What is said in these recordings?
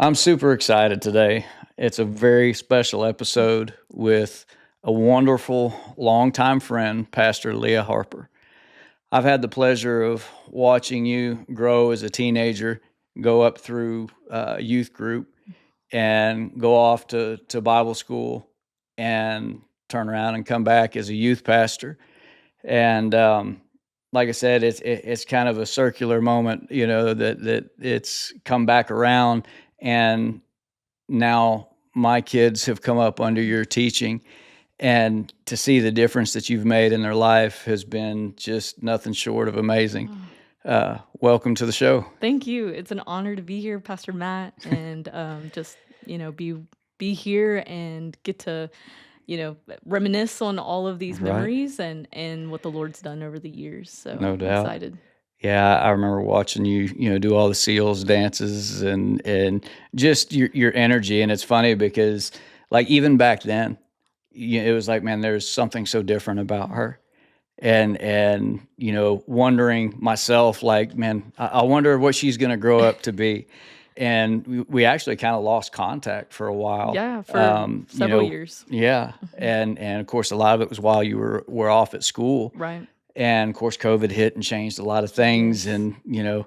I'm super excited today. It's a very special episode with a wonderful longtime friend, Pastor Leah Harper. I've had the pleasure of watching you grow as a teenager, go up through youth group, and go off to Bible school and turn around and come back as a youth pastor. And like I said, it's kind of a circular moment, that it's come back around, and now my kids have come up under your teaching, and to see the difference that you've made in their life has been just nothing short of amazing. Welcome to the show. Thank you. It's an honor to be here, Pastor Matt, and just be here and get to reminisce on all of these Right. memories and what the Lord's done over the years. So No I'm doubt. excited. Yeah, I remember watching you, do all the seals dances and just your energy. And it's funny because, like, even back then, it was like, man, there's something so different about her. And wondering myself, like, man, I wonder what she's going to grow up to be. And we actually kind of lost contact for a while. Yeah, for several years. Yeah, and of course, a lot of it was while you were off at school. Right. And of course, COVID hit and changed a lot of things. Yes. And,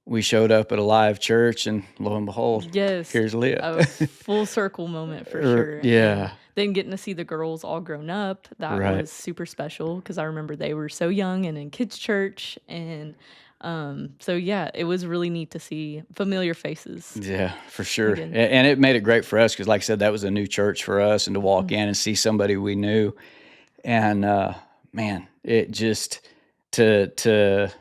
we showed up at a live church, and lo and behold, Yes. here's Leah. A full circle moment for sure. Yeah. And then getting to see the girls all grown up, that Right. was super special because I remember they were so young and in kids' church. And so, yeah, it was really neat to see familiar faces. Yeah, for sure. Again. And it made it great for us because, like I said, that was a new church for us, and to walk in and see somebody we knew. And, man, it just, to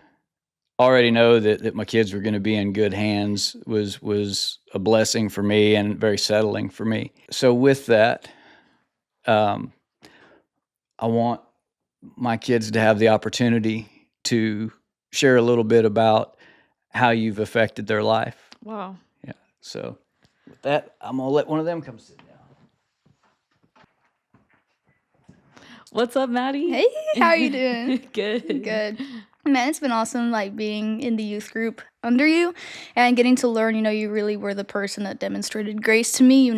already know that my kids were going to be in good hands was a blessing for me and very settling for me. So with that, I want my kids to have the opportunity to share a little bit about how you've affected their life. Wow. Yeah. So with that, I'm going to let one of them come sit down. What's up, Maddie? Hey, how are you doing? Good. Good. Man, it's been awesome, like, being in the youth group under you and getting to learn, you really were the person that demonstrated grace to me. You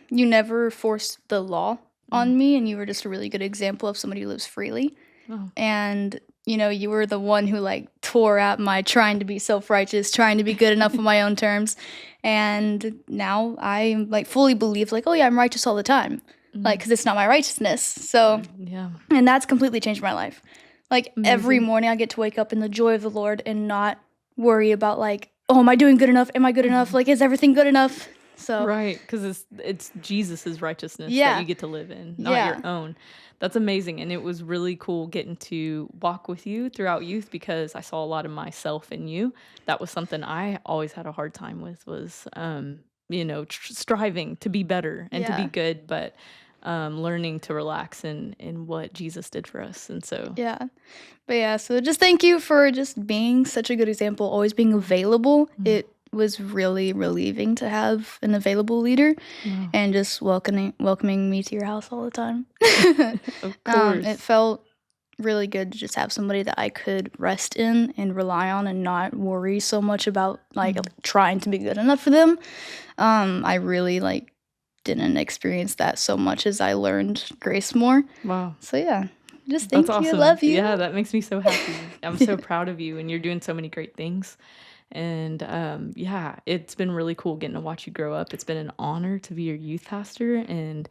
never forced the law on me, and you were just a really good example of somebody who lives freely. Oh. And, you were the one who, like, tore at my trying to be self-righteous, trying to be good enough on my own terms. And now I, like, fully believe, like, oh, yeah, I'm righteous all the time. Like, because it's not my righteousness. So, Yeah. and that's completely changed my life. Like, every Amazing. morning I get to wake up in the joy of the Lord and not worry about, like, oh, am I doing good enough? Am I good enough? Like, is everything good enough? So, Right, because it's Jesus's righteousness Yeah. that you get to live in, not Yeah. your own. That's amazing, and it was really cool getting to walk with you throughout youth because I saw a lot of myself in you. That was something I always had a hard time with was, striving to be better and to be Yeah. good, but learning to relax in what Jesus did for us, and so yeah. But yeah, so just thank you for just being such a good example, always being available. It was really relieving to have an available leader Wow. and just welcoming me to your house all the time. Of course. It felt really good to just have somebody that I could rest in and rely on and not worry so much about, like, trying to be good enough for them. I really, like, didn't experience that so much as I learned grace more. Wow. So yeah, just thank That's you. awesome. I love you. Yeah, that makes me so happy. I'm so proud of you, and you're doing so many great things. And yeah, it's been really cool getting to watch you grow up. It's been an honor to be your youth pastor and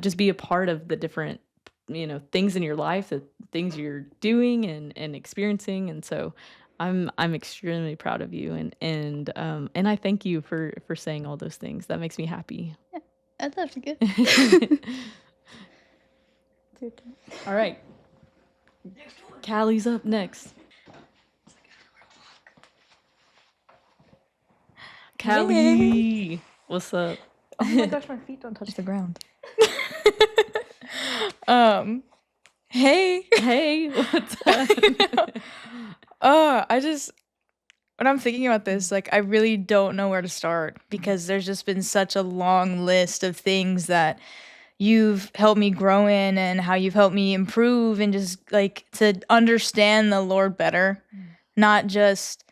just be a part of the different, things in your life, the things you're doing and experiencing. And so I'm extremely proud of you, and I thank you for saying all those things. That makes me happy. I'd love to get. All right, Callie's up next. Callie, what's up? Oh my gosh, my feet don't touch the ground. Hey. Hey, what's up? When I'm thinking about this, like, I really don't know where to start because there's just been such a long list of things that you've helped me grow in and how you've helped me improve and just, like, to understand the Lord better. Not just,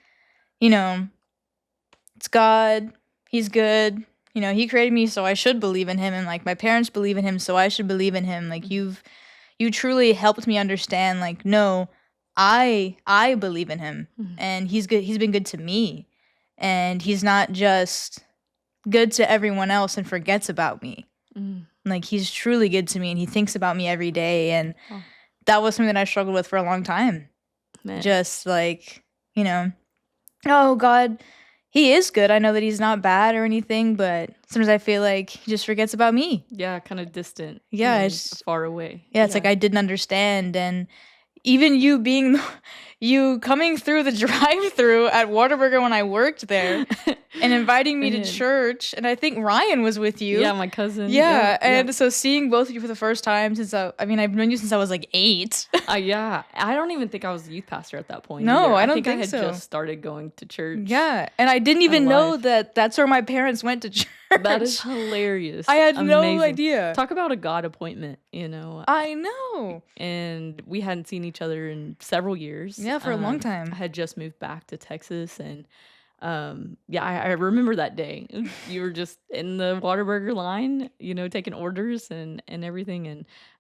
it's God. He's good. You know, he created me, so I should believe in him. And like my parents believe in him, so I should believe in him. Like you truly helped me understand, like, no, I believe in him, and he's good. He's been good to me, and he's not just good to everyone else and forgets about me. Like he's truly good to me, and he thinks about me every day. And that was something that I struggled with for a long time. Man. Just like, you know, oh God, he is good. I know that he's not bad or anything, but sometimes I feel like he just forgets about me. Yeah, kind of distant. Yeah, and it's far away. yeah, it's like I didn't understand. And even you being you coming through the drive-through at Whataburger when I worked there and inviting me to Man. church, and I think Ryan was with you. Yeah, my cousin. Yeah, and so seeing both of you for the first time since I mean I've known you since I was like 8. Yeah, I don't even think I was a youth pastor at that point. No, either. I don't I think had so. just started going to church. Yeah, and I didn't even know Alive. that that's where my parents went to church. That is hilarious. I had no Amazing. idea. Talk about a God appointment, you know. I know. And we hadn't seen each other in several years. Yeah, for a long time. I had just moved back to Texas, and I remember that day. You were just in the Whataburger line, you know, taking orders and everything.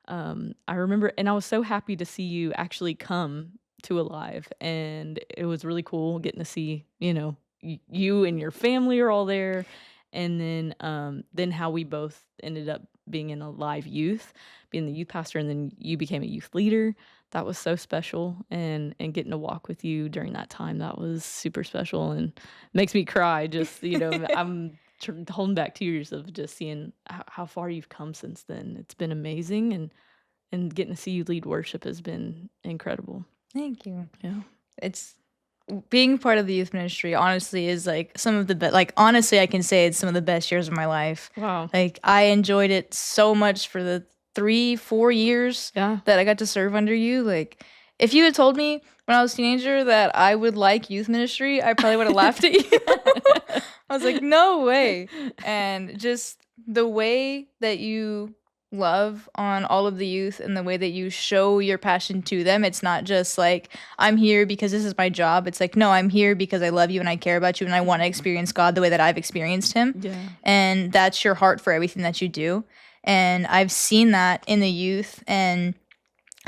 And I remember, and I was so happy to see you actually come to Alive, and it was really cool getting to see, you know, you and your family are all there, and then how we both ended up being in Alive Youth, being the youth pastor, and then you became a youth leader. That was so special, and getting to walk with you during that time, that was super special, and makes me cry. Just, you know, I'm holding back tears of just seeing how far you've come since then. It's been amazing, and getting to see you lead worship has been incredible. Thank you. Yeah. It's being part of the youth ministry, honestly, is like some of the best. Like, honestly, I can say it's some of the best years of my life. Wow. Like, I enjoyed it so much for the 3-4 years Yeah. that I got to serve under you. Like, if you had told me when I was a teenager that I would like youth ministry, I probably would have laughed at you. I was like, no way. And just the way that you love on all of the youth and the way that you show your passion to them, it's not just like, I'm here because this is my job. It's like, no, I'm here because I love you and I care about you and I want to experience God the way that I've experienced him. Yeah. And that's your heart for everything that you do. And I've seen that in the youth, and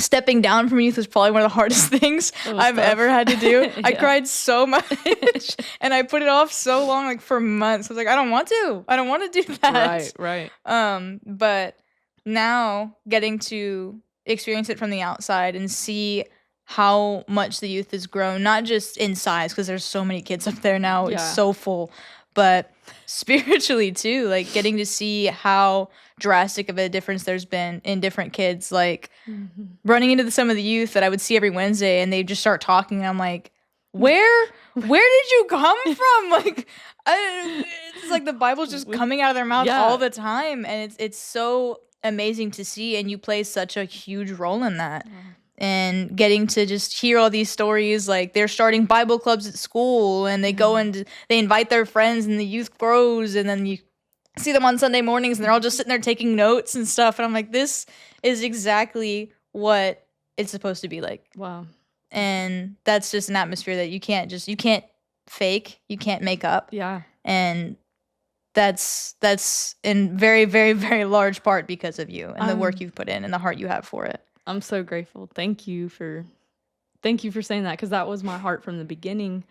stepping down from youth was probably one of the hardest things I've tough. ever had to do. I Yeah. cried so much and I put it off so long, like for months. I was like, I don't want to do that. Right. But now getting to experience it from the outside and see how much the youth has grown, not just in size, because there's so many kids up there now, it's Yeah. so full, but spiritually too, like getting to see how drastic of a difference there's been in different kids, like running into some of the youth that I would see every Wednesday, and they just start talking, and I'm like, where did you come from? Like, it's like the Bible's just coming out of their mouth Yeah. all the time, and it's so amazing to see, and you play such a huge role in that. And getting to just hear all these stories, like they're starting Bible clubs at school, and they go and they invite their friends, and the youth grows, and then you see them on Sunday mornings, and they're all just sitting there taking notes and stuff. And I'm like, this is exactly what it's supposed to be like. Wow. And that's just an atmosphere that you can't fake, you can't make up. Yeah. And that's in very, very, very large part because of you and the work you've put in and the heart you have for it. I'm so grateful. Thank you for saying that, because that was my heart from the beginning.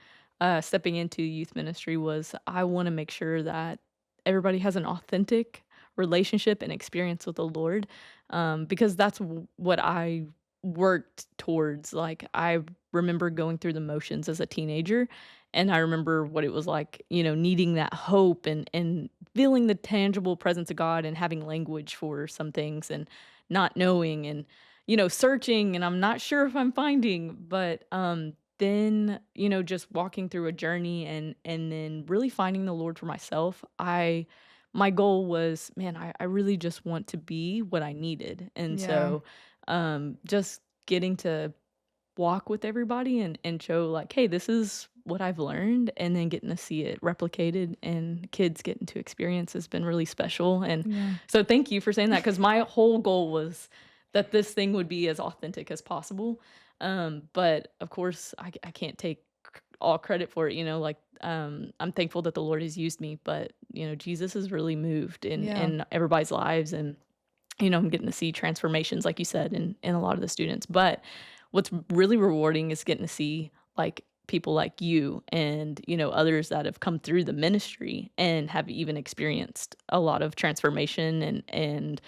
Stepping into youth ministry was, I want to make sure that everybody has an authentic relationship and experience with the Lord, because that's what I worked towards. Like, I remember going through the motions as a teenager, and I remember what it was like, you know, needing that hope and feeling the tangible presence of God and having language for some things and not knowing and, you know, searching, and I'm not sure if I'm finding, but then, you know, just walking through a journey and then really finding the Lord for myself. My goal was, man, I really just want to be what I needed. And so just getting to walk with everybody and show, like, hey, this is what I've learned, and then getting to see it replicated and kids getting to experience has been really special. And so thank you for saying that, because my whole goal was that this thing would be as authentic as possible. But of course, I can't take all credit for it, like, I'm thankful that the Lord has used me, but, Jesus has really moved Yeah. in everybody's lives, and, I'm getting to see transformations, like you said, in a lot of the students. But what's really rewarding is getting to see, like, people like you and, others that have come through the ministry and have even experienced a lot of transformation and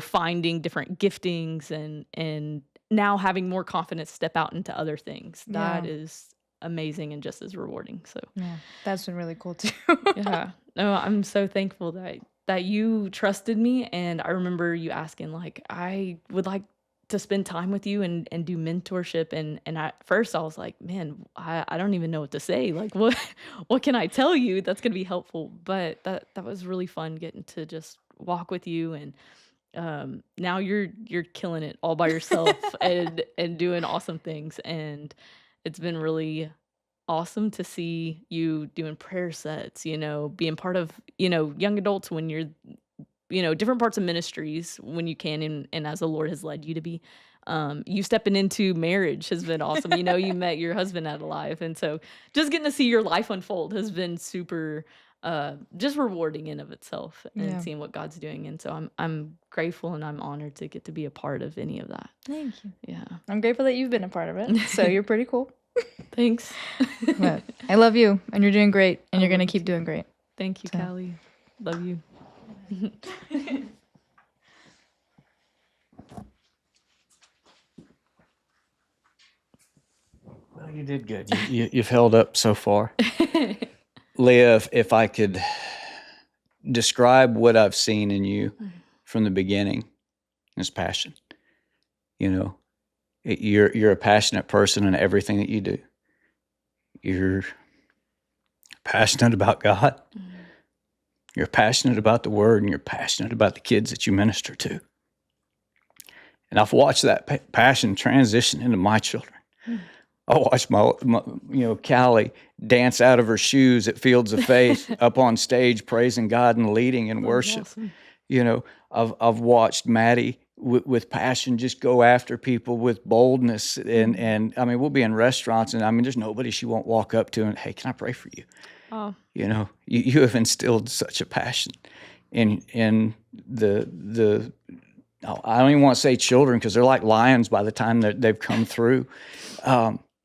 finding different giftings and now having more confidence step out into other things. That Yeah. is amazing and just as rewarding. So Yeah, that's been really cool too. yeah, no, I'm so thankful that you trusted me, and I remember you asking, like, I would like to spend time with you and do mentorship, and at first I was like, man, I don't even know what to say. Like, what can I tell you that's gonna be helpful? But that was really fun getting to just walk with you, and now you're killing it all by yourself and doing awesome things, and it's been really awesome to see you doing prayer sets, being part of, young adults when you're, different parts of ministries when you can and as the Lord has led you to be. You stepping into marriage has been awesome. You met your husband at Alive. And so just getting to see your life unfold has been super just rewarding in of itself and Yeah. seeing what God's doing. And so I'm grateful and I'm honored to get to be a part of any of that. Thank you. Yeah. I'm grateful that you've been a part of it. So you're pretty cool. Thanks. But I love you, and you're doing great, and you're I love gonna you keep doing great. Thank you, So- Callie. Love you. Well, you did good. You've held up so far. Leah, if I could describe what I've seen in you from the beginning, is passion. You're a passionate person in everything that you do. You're passionate about God. You're passionate about the Word, and you're passionate about the kids that you minister to. And I've watched that passion transition into my children. I watched my Callie dance out of her shoes at Fields of Faith, up on stage praising God and leading in worship. Awesome. I've watched Maddie with passion just go after people with boldness, and I mean, we'll be in restaurants, and I mean, there's nobody she won't walk up to and, hey, can I pray for you? Oh, You have instilled such a passion in the I don't even want to say children, because they're like lions by the time that they've come through.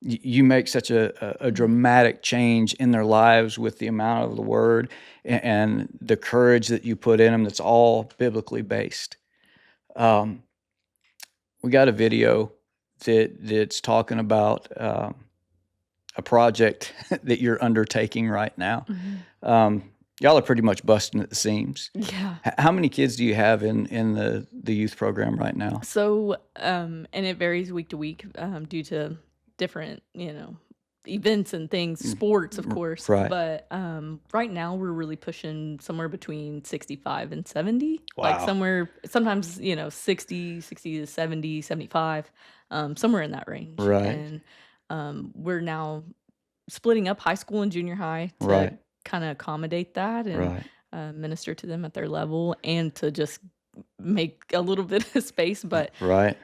You make such a dramatic change in their lives with the amount of the Word and the courage that you put in them. That's all biblically based. We got a video that's talking about a project that you're undertaking right now. Y'all are pretty much busting at the seams. yeah. How many kids do you have in the youth program right now? So, and it varies week to week due to different, events and things, sports, of course. right. But right now we're really pushing somewhere between 65 and 70. Wow. Like sometimes, 60 to 70, 75, somewhere in that range. Right. And we're now splitting up high school and junior high to Right. kind of accommodate that and Right. minister to them at their level and to just make a little bit of space. But Right.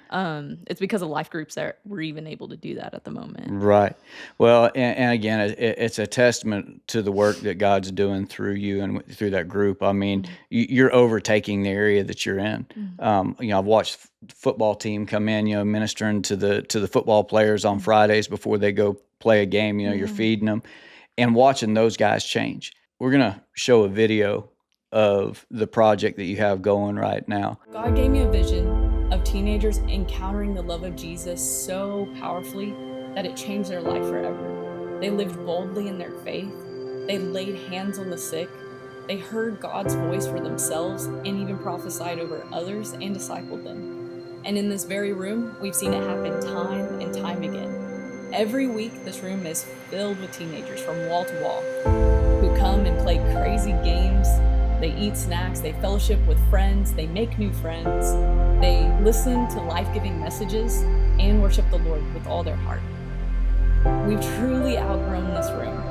it's because of life groups that we're even able to do that at the moment. Right. Well, and again, it's a testament to the work that God's doing through you and through that group. I mean, you're overtaking the area that you're in. I've watched football team come in, ministering to the football players on Fridays before they go play a game. You're feeding them and watching those guys change. We're gonna show a video of the project that you have going right now. God gave me a vision of teenagers encountering the love of Jesus so powerfully that it changed their life forever. They lived boldly in their faith. They laid hands on the sick. They heard God's voice for themselves and even prophesied over others and discipled them. And in this very room, we've seen it happen time and time again. Every week, this room is filled with teenagers from wall to wall who come and play crazy games. They eat snacks, they fellowship with friends, they make new friends, they listen to life-giving messages, and worship the Lord with all their heart. We've truly outgrown this room,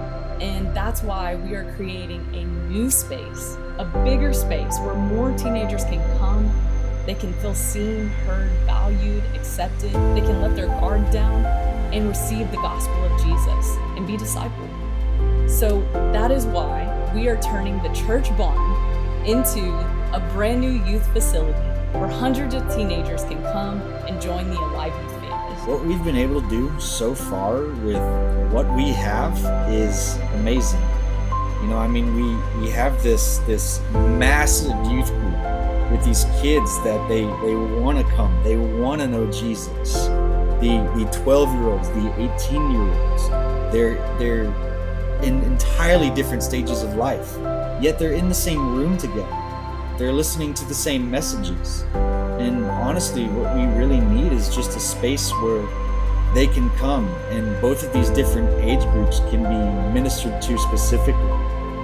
and that's why we are creating a new space, a bigger space where more teenagers can come, they can feel seen, heard, valued, accepted, they can let their guard down and receive the gospel of Jesus. and be discipled. So that is why we are turning the church barn into a brand new youth facility where hundreds of teenagers can come and join the Alive Youth family. What we've been able to do so far with what we have is amazing. You know, I mean, we have this massive youth group with these kids that they want to come, they want to know Jesus. The 12-year-olds, the 18-year-olds, they're in entirely different stages of life, yet they're in the same room together. They're listening to the same messages. And honestly, what we really need is just a space where they can come and both of these different age groups can be ministered to specifically,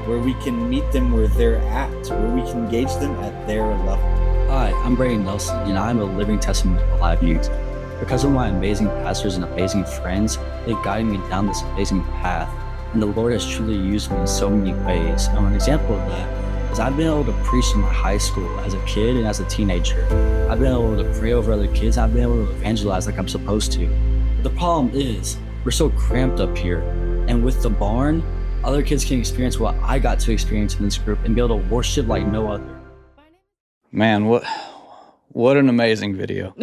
where we can meet them where they're at, where we can engage them at their level. Hi, I'm Brayden Nelson, and I'm a living testament of Alive Youth. Because of my amazing pastors and amazing friends, they've guided me down this amazing path, and the Lord has truly used me in so many ways. And an example of that is I've been able to preach in my high school as a kid and as a teenager. I've been able to pray over other kids. I've been able to evangelize like I'm supposed to. But the problem is, we're so cramped up here, and with the barn, other kids can experience what I got to experience in this group and be able to worship like no other. Man, what an amazing video.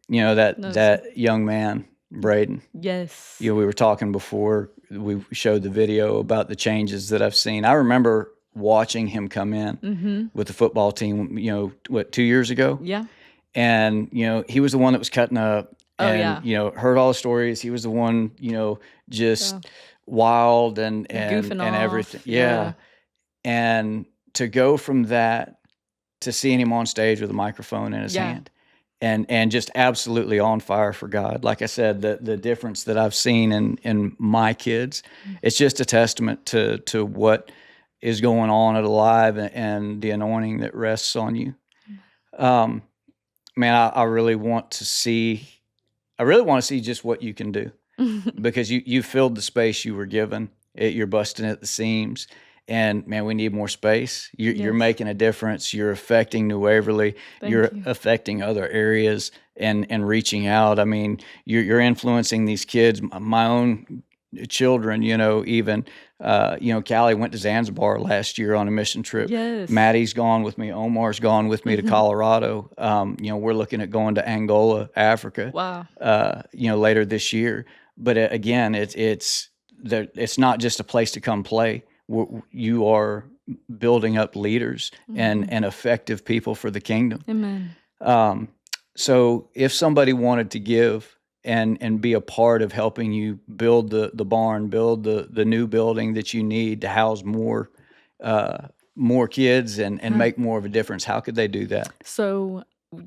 You know, that young man, Brayden. Yes. You know, we were talking before we showed the video about the changes that I've seen. I remember watching him come in with the football team, you know, 2 years ago? Yeah. And, you know, he was the one that was cutting up and, yeah. you know, heard all the stories. He was the one, you know, just wild and goofing off. everything. Yeah. And to go from that to seeing him on stage with a microphone in his hand and just absolutely on fire for God. Like I said, the difference that I've seen in my kids, it's just a testament to what is going on at Alive and the anointing that rests on you. Man, I really want to see just what you can do because you filled the space you were given. You're busting at the seams. And man, we need more space. You're making a difference. You're affecting New Waverly. You're affecting other areas and reaching out. I mean, you're influencing these kids. My own children, you know, even you know, Callie went to Zanzibar last year on a mission trip. Yes. Maddie's gone with me. Omar's gone with me to Colorado. You know, we're looking at going to Angola, Africa. Wow. You know, later this year. But again, it's not just a place to come play. You are building up leaders and effective people for the kingdom. Amen. So if somebody wanted to give and be a part of helping you build the barn, build the new building that you need to house more kids and make more of a difference, how could they do that? So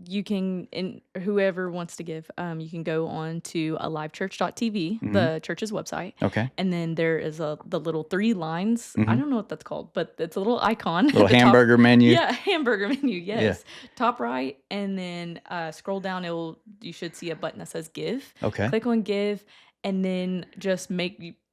you can, and whoever wants to give, you can go on to alivechurch.tv, the church's website. Okay. And then there is the little 3 lines. I don't know what that's called, but it's a little icon. Little at the hamburger top. menu. Yeah, hamburger menu. Yes. Top right, and then scroll down. You should see a button that says Give. Okay. Click on Give, and then just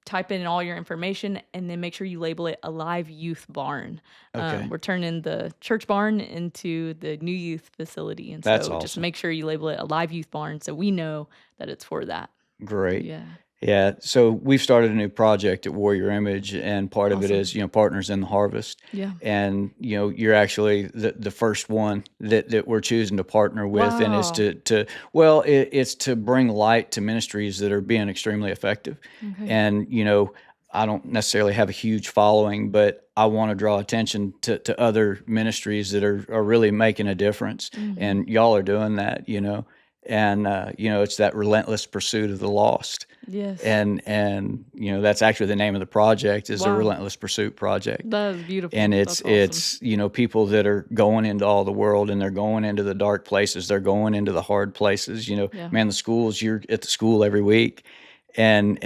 type in all your information, and then make sure you label it Alive Youth Barn. Okay. We're turning the church barn into the new youth facility, and That's so just awesome. make sure you label it Alive Youth Barn so we know that it's for that. Great. Yeah. Yeah. So we've started a new project at Warrior Image, and part of it is, you know, Partners in the Harvest. Yeah. And, you know, you're actually the first one that we're choosing to partner with. And it's it's to bring light to ministries that are being extremely effective. Okay. And, you know, I don't necessarily have a huge following, but I want to draw attention to other ministries that are really making a difference. And y'all are doing that, you know. And, you know, it's that relentless pursuit of the lost. Yes. And you know, that's actually the name of the project is the Relentless Pursuit Project. That is beautiful. And That's awesome. it's you know, people that are going into all the world and they're going into the dark places. They're going into the hard places. You know, man, the schools, you're at the school every week and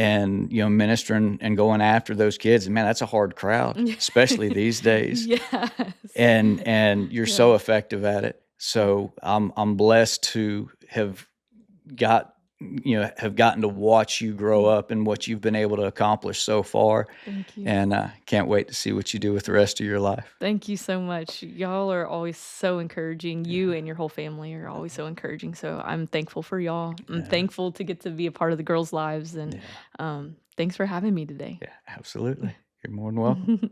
you know, ministering and going after those kids. And man, that's a hard crowd, especially these days. Yes. And you're so effective at it. So I'm blessed to have gotten to watch you grow up and what you've been able to accomplish so far. Thank you. And can't wait to see what you do with the rest of your life. Thank you so much. Y'all are always so encouraging. You and your whole family are always so encouraging. So I'm thankful for y'all. I'm thankful to get to be a part of the girls' lives. And Thanks for having me today. Yeah, absolutely. You're more than welcome.